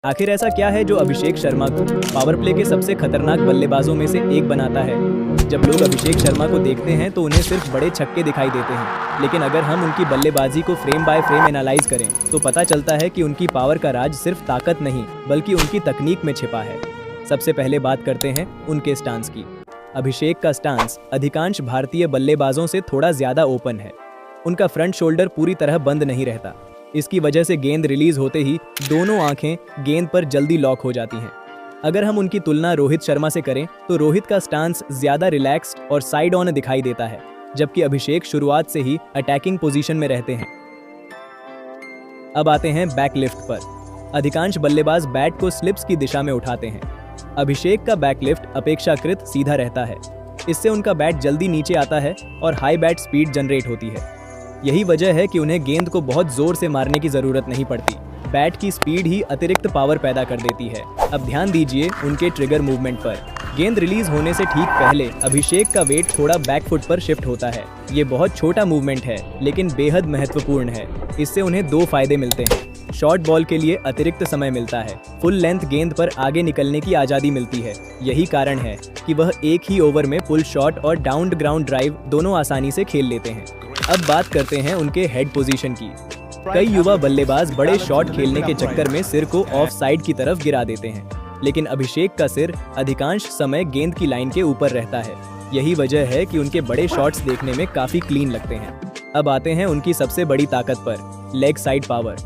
आखिर ऐसा क्या है जो अभिषेक शर्मा को पावर प्ले के सबसे खतरनाक बल्लेबाजों में से एक बनाता है? जब लोग अभिषेक शर्मा को देखते हैं तो उन्हें सिर्फ बड़े छक्के दिखाई देते हैं, लेकिन अगर हम उनकी बल्लेबाजी को फ्रेम बाय फ्रेम एनालाइज करें तो पता चलता है कि उनकी पावर का राज सिर्फ ताकत नहीं बल्कि उनकी तकनीक में छिपा है। सबसे पहले बात करते हैं उनके स्टांस की। अभिषेक का स्टांस अधिकांश भारतीय बल्लेबाजों से थोड़ा ज्यादा ओपन है। उनका फ्रंट शोल्डर पूरी तरह बंद नहीं रहता। इसकी वजह से गेंद रिलीज होते ही दोनों आंखें गेंद पर जल्दी लॉक हो जाती हैं। अगर हम उनकी तुलना रोहित शर्मा से करें तो रोहित का स्टांस ज्यादा रिलैक्स्ड और साइड ऑन दिखाई देता है, जबकि अभिषेक शुरुआत से ही अटैकिंग पोजीशन में रहते हैं। अब आते हैं बैक लिफ्ट पर। अधिकांश बल्लेबाज बैट को स्लिप्स की दिशा में उठाते हैं। अभिषेक का बैक लिफ्ट अपेक्षाकृत सीधा रहता है। इससे उनका बैट जल्दी नीचे आता है और हाई बैट स्पीड जनरेट होती है। यही वजह है कि उन्हें गेंद को बहुत जोर से मारने की जरूरत नहीं पड़ती। बैट की स्पीड ही अतिरिक्त पावर पैदा कर देती है। अब ध्यान दीजिए उनके ट्रिगर मूवमेंट पर। गेंद रिलीज होने से ठीक पहले अभिषेक का वेट थोड़ा बैक फुट पर शिफ्ट होता है। ये बहुत छोटा मूवमेंट है लेकिन बेहद महत्वपूर्ण है। इससे उन्हें दो फायदे मिलते हैं। शॉर्ट बॉल के लिए अतिरिक्त समय मिलता है। फुल लेंथ गेंद पर आगे निकलने की आज़ादी मिलती है। यही कारण है कि वह एक ही ओवर में पुल शॉट और डाउन ग्राउंड ड्राइव दोनों आसानी से खेल लेते हैं। अब बात करते हैं उनके हेड पोजीशन की। कई युवा बल्लेबाज बड़े शॉट खेलने के चक्कर में सिर को ऑफ साइड की तरफ गिरा देते हैं, लेकिन अभिषेक का सिर अधिकांश समय गेंद की लाइन के ऊपर रहता है। यही वजह है कि उनके बड़े शॉट्स देखने में काफी क्लीन लगते हैं। अब आते हैं उनकी सबसे बड़ी ताकत पर, लेग साइड पावर।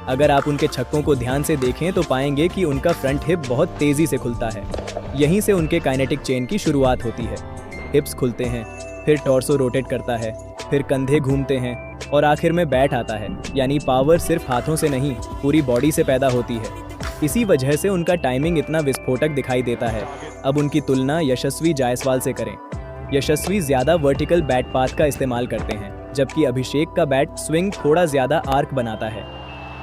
अगर आप उनके छक्कों को ध्यान से देखें तो पाएंगे कि उनका फ्रंट हिप बहुत तेजी से खुलता है। यहीं से उनके काइनेटिक चेन की शुरुआत होती है। हिप्स खुलते हैं, फिर टॉर्सो रोटेट करता है, फिर कंधे घूमते हैं और आखिर में बैट आता है। यानी पावर सिर्फ हाथों से नहीं पूरी बॉडी से पैदा होती है। इसी वजह से उनका टाइमिंग इतना विस्फोटक दिखाई देता है। अब उनकी तुलना यशस्वी जायसवाल से करें। यशस्वी ज्यादा वर्टिकल बैट पाथ का इस्तेमाल करते हैं, जबकि अभिषेक का बैट स्विंग थोड़ा ज्यादा आर्क बनाता है।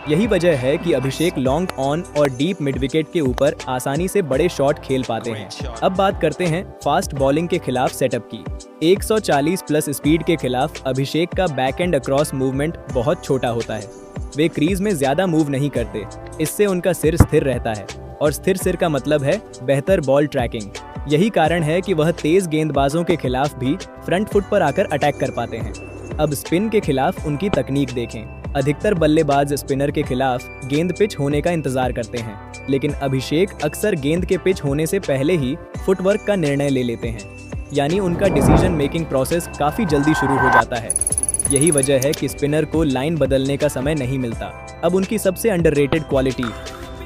यही वजह है कि अभिषेक लॉन्ग ऑन और डीप मिड विकेट के ऊपर आसानी से बड़े शॉट खेल पाते हैं। अब बात करते हैं फास्ट बॉलिंग के खिलाफ सेटअप की। 140 प्लस स्पीड के खिलाफ अभिषेक का बैक एंड अक्रॉस मूवमेंट बहुत छोटा होता है। वे क्रीज में ज्यादा मूव नहीं करते। इससे उनका सिर स्थिर रहता है, और स्थिर सिर का मतलब है बेहतर बॉल ट्रैकिंग। यही कारण है कि वह तेज गेंदबाजों के खिलाफ भी फ्रंट फुट पर आकर अटैक कर पाते हैं। अब स्पिन के खिलाफ उनकी तकनीक देखें। अधिकतर बल्लेबाज स्पिनर के खिलाफ गेंद पिच होने का इंतजार करते हैं, लेकिन अभिषेक अक्सर गेंद के पिच होने से पहले ही फुटवर्क का निर्णय ले लेते हैं। यानी उनका डिसीजन मेकिंग प्रोसेस काफी जल्दी शुरू हो जाता है। यही वजह है कि स्पिनर को लाइन बदलने का समय नहीं मिलता। अब उनकी सबसे अंडररेटेड क्वालिटी,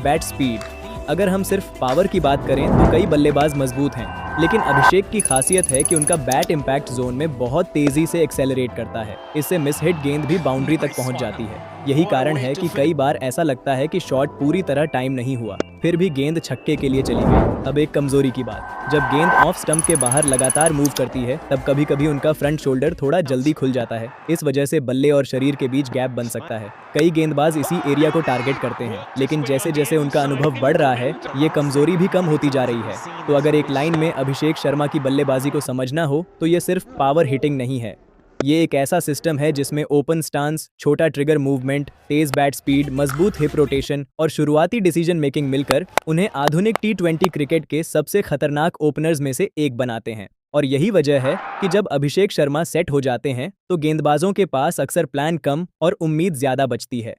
बैट स्पीड। अगर हम सिर्फ पावर की बात करें तो कई बल्लेबाज मजबूत हैं, लेकिन अभिषेक की खासियत है कि उनका बैट इम्पैक्ट जोन में बहुत तेजी से एक्सेलरेट करता है। इससे मिस हिट गेंद भी बाउंड्री तक पहुंच जाती है। यही कारण है कि कई बार ऐसा लगता है कि शॉट पूरी तरह टाइम नहीं हुआ, फिर भी गेंद छक्के के लिए चली गई। अब एक कमजोरी की बात, जब गेंद ऑफ स्टंप के बाहर लगातार मूव करती है तब कभी कभी उनका फ्रंट शोल्डर थोड़ा जल्दी खुल जाता है। इस वजह से बल्ले और शरीर के बीच गैप बन सकता है। कई गेंदबाज इसी एरिया को टारगेट करते हैं, लेकिन जैसे जैसे उनका अनुभव बढ़ रहा है ये कमजोरी भी कम होती जा रही है। तो अगर एक लाइन में अभिषेक शर्मा की बल्लेबाजी को समझना हो तो ये सिर्फ पावर हिटिंग नहीं है। ये एक ऐसा सिस्टम है जिसमें ओपन स्टांस, छोटा ट्रिगर मूवमेंट, तेज बैट स्पीड, मजबूत हिप रोटेशन और शुरुआती डिसीजन मेकिंग मिलकर उन्हें आधुनिक T20 क्रिकेट के सबसे खतरनाक ओपनर्स में से एक बनाते हैं। और यही वजह है कि जब अभिषेक शर्मा सेट हो जाते हैं तो गेंदबाजों के पास अक्सर प्लान कम और उम्मीद ज्यादा बचती है।